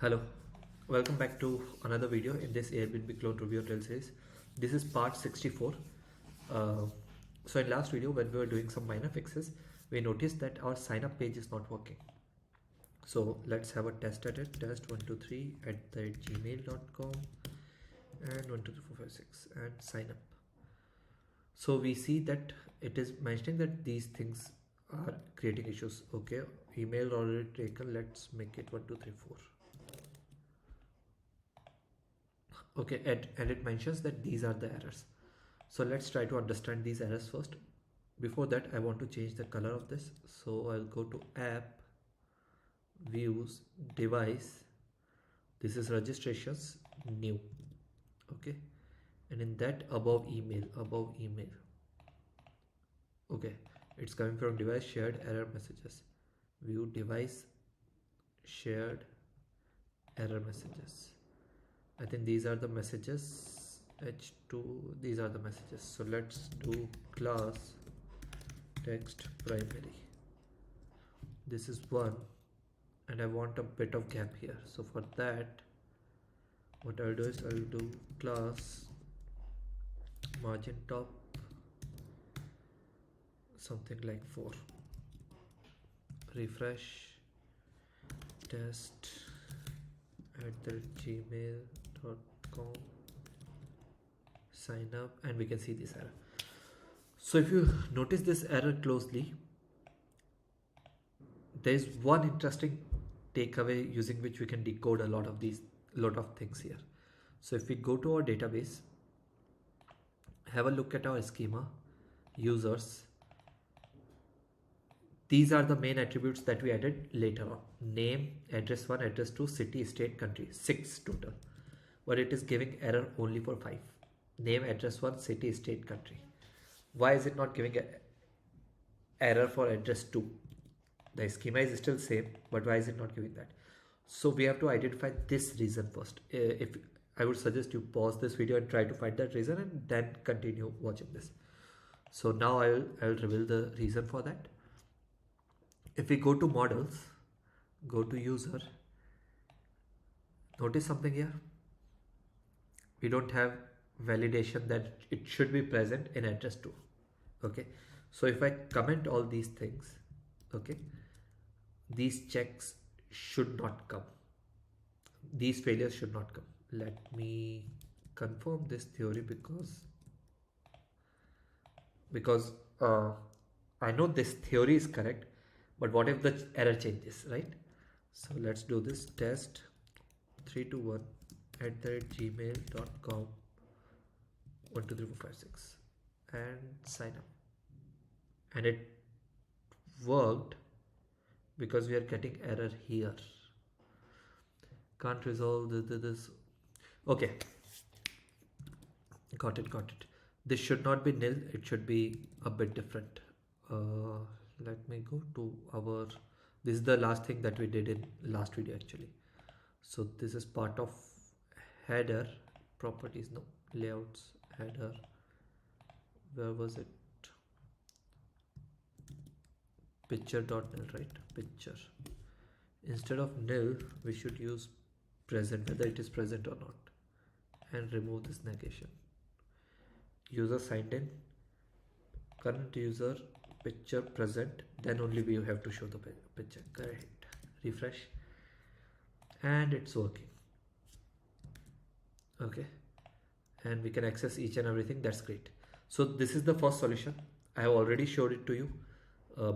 Hello, welcome back to another video in this Airbnb Clone Ruby on Rails series. This is part 64. So in last video when we were doing some minor fixes, we noticed that our sign up page is not working. So let's have a test at it, test123@gmail.com and 12345 and sign up. So we see that it is mentioning that these things are creating issues. Okay, email already taken, let's make it 1234. Okay, and it mentions that these are the errors. So let's try to understand these errors first. Before that, I want to change the color of this. So I'll go to app, views, device. This is registrations, new. Okay, and in that above email. Okay, it's coming from device, shared, error messages. View, device, shared, error messages. I think these are the messages. H2, these are the messages. So let's do class text primary. This is one, and I want a bit of gap here. So for that, what I'll do is I'll do class margin top, something like 4. Refresh test @gmail.com, sign up, and we can see this error. So if you notice this error closely, there is one interesting takeaway using which we can decode a lot of things here. So if we go to our database, have a look at our schema, users, these are the main attributes that we added later on. Name, address 1, address 2, city, state, country, 6 total. But it is giving error only for 5. Name, address 1, city, state, country. Why is it not giving an error for address 2? The schema is still same, but why is it not giving that? So we have to identify this reason first. If I would suggest you pause this video and try to find that reason and then continue watching this. So now I will reveal the reason for that. If we go to models, go to user, notice something here. We don't have validation that it should be present in address 2. Okay, so if I comment all these things, okay, these checks should not come. These failures should not come. Let me confirm this theory because I know this theory is correct, but what if the error changes, right? So let's do this test 321@gmail.com 12345 and sign up, and it worked because we are getting error here. Can't resolve this. Okay, got it. This should not be nil, it should be a bit different. Let me go to our, this is the last thing that we did in last video actually. So this is part of header properties, no, layouts, header, where was it? Picture.nil, right? Picture. Instead of nil, we should use present, whether it is present or not, and remove this negation. User signed in, current user, picture present, then only we have to show the picture. Correct. Refresh, and it's working. Okay, and we can access each and everything. That's great. So this is the first solution. I have already showed it to you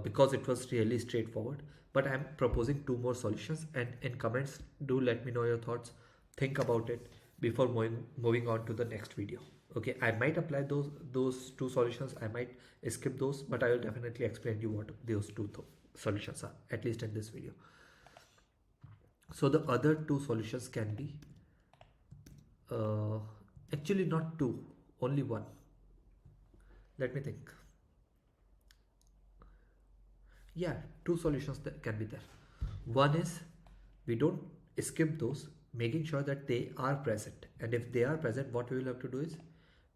because it was really straightforward, but I'm proposing 2 more solutions, and in comments do let me know your thoughts. Think about it before moving on to the next video. Okay, I might apply those 2 solutions, I might skip those, but I will definitely explain you what those 2 solutions are, at least in this video. So the other 2 solutions can be actually not 2, only 1. Let me think. Yeah, 2 solutions that can be there. One is we don't skip those, making sure that they are present, and if they are present, what we will have to do is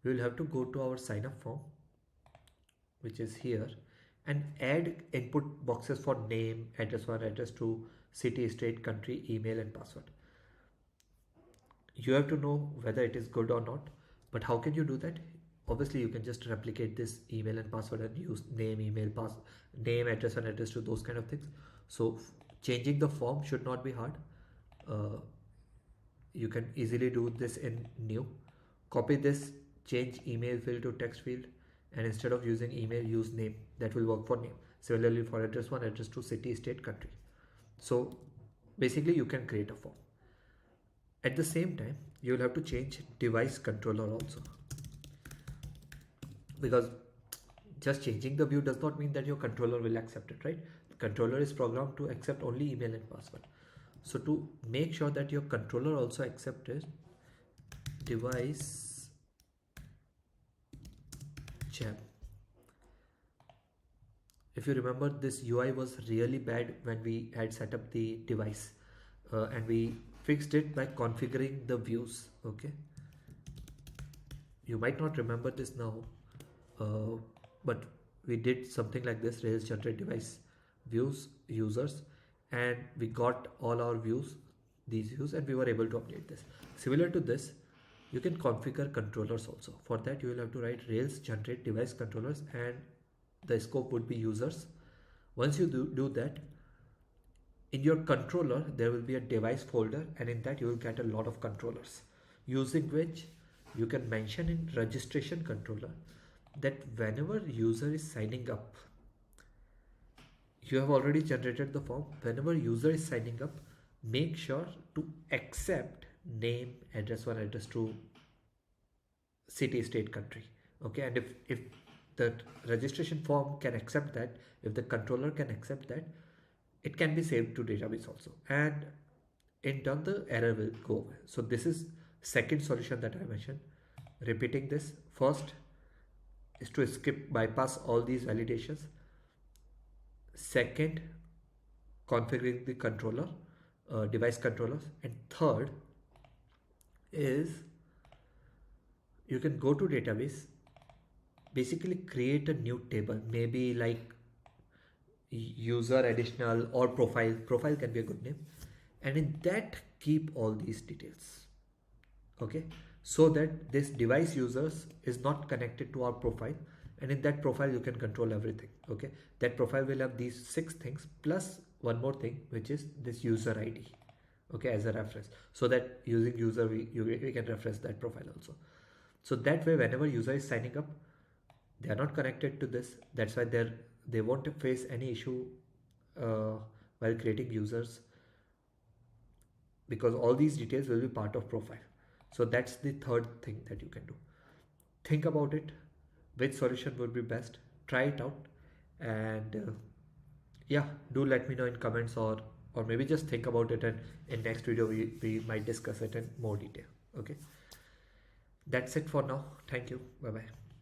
we will have to go to our sign up form, which is here, and add input boxes for name, address 1, address 2, city, state, country, email, and password. You have to know whether it is good or not. But how can you do that? Obviously you can just replicate this email and password and use name, email, name, address and address to those kind of things. So changing the form should not be hard. uh, you can easily do this in new. Copy this, change email field to text field, and instead of using email, use name. That will work for name. Similarly for address 1, address 2, city, state, country. So basically you can create a form. At the same time, you will have to change device controller also, because just changing the view does not mean that your controller will accept it, right? The controller is programmed to accept only email and password. So to make sure that your controller also accepts it, device gem. If you remember, this UI was really bad when we had set up the device, and we fixed it by configuring the views. Okay, you might not remember this now, but we did something like this: Rails generate device views users, and we got all our views, these views, and we were able to update this. Similar to this, you can configure controllers also. For that, you will have to write Rails generate device controllers, and the scope would be users. Once you do that, in your controller there will be a device folder, and in that you will get a lot of controllers, using which you can mention in registration controller that whenever user is signing up, you have already generated the form. Whenever user is signing up, make sure to accept name, address 1, address 2, city, state, country. Okay, and if the registration form can accept that, if the controller can accept that, it can be saved to database also, and in turn the error will go away. So this is second solution that I mentioned. Repeating this, first is to skip, bypass all these validations. Second, configuring the controller, device controllers. And third is you can go to database, basically create a new table, maybe like user additional or profile can be a good name, and in that keep all these details. Okay, so that this device users is not connected to our profile, and in that profile you can control everything. Okay, that profile will have these 6 things plus one more thing, which is this user ID, okay, as a reference, so that using user we can reference that profile also. So that way whenever user is signing up, they are not connected to this. That's why they won't face any issue while creating users, because all these details will be part of profile. So that's the third thing that you can do. Think about it, which solution would be best, try it out, and yeah, do let me know in comments, or maybe just think about it, and in next video we might discuss it in more detail. Okay, that's it for now. Thank you. Bye bye.